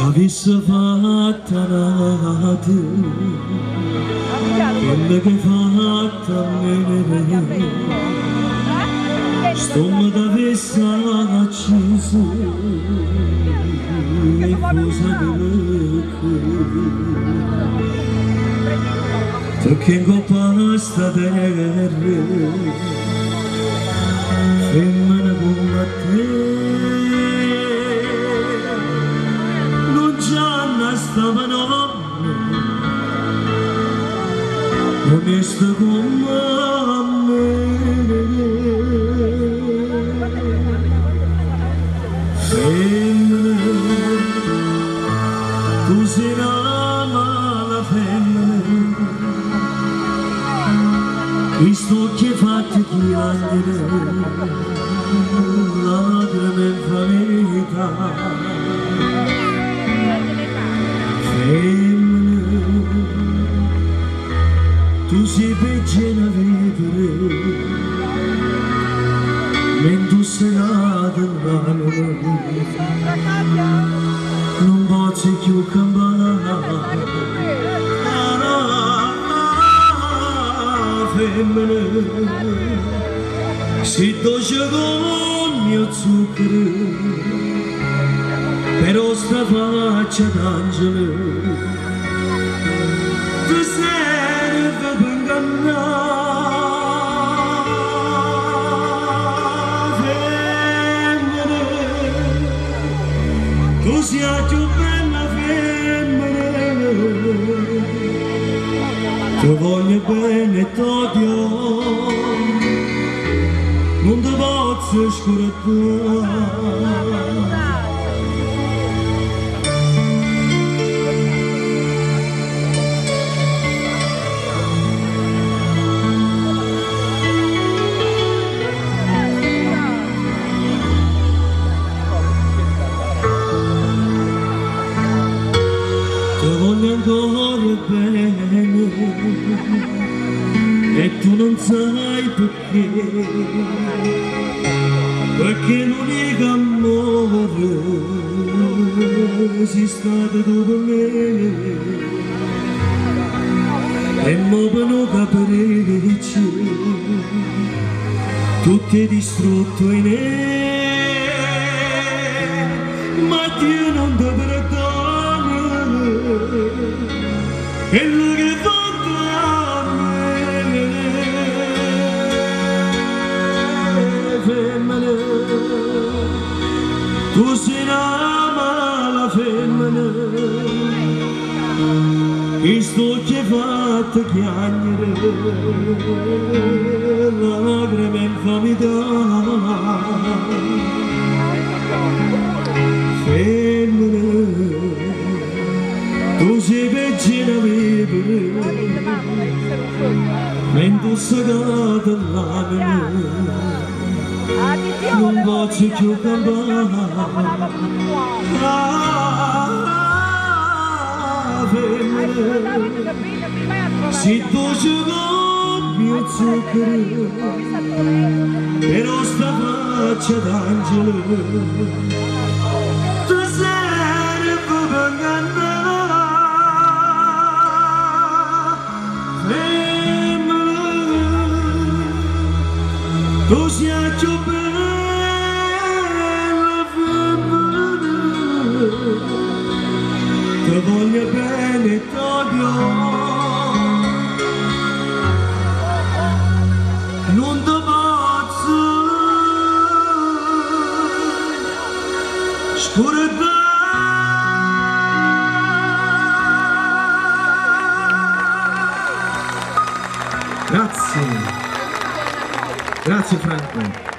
avesse fatta nate quelle che fatta a me stomma d'avesse acceso e cosa perché in coppa sta terra femmina come te non già stavano onesta come me femmina tu sei una mala femmina visto che fatti chiamare lacrime in famiglia femmina tu sei peggio da vivere mentre tu sei nata non posso più cambiare si dolce con mio zucchero però sta faccia d'angelo ti serve per ingannare femmine tu sia più bella femmine ti voglio bene e t'odio non ti posso scordare ti voglio ancora bene e tu non sai perché l'unico amore sei stato tu per me e mo per non capirci tu ti hai distrutto in me ma Dio non ti perdona e lui che fa tu sei una mala femmina che sto che fatta chiagnere lacrime in famiglia femmina tu sei peggio da vivere mentre sei cata l'anima non posso più cambiare si dolce con mio zucchero però sta faccia d'angelo ti serve per ingannare tu sia più bella femmina ti voglio bene e t'odio non ti posso scordare grazie Franco.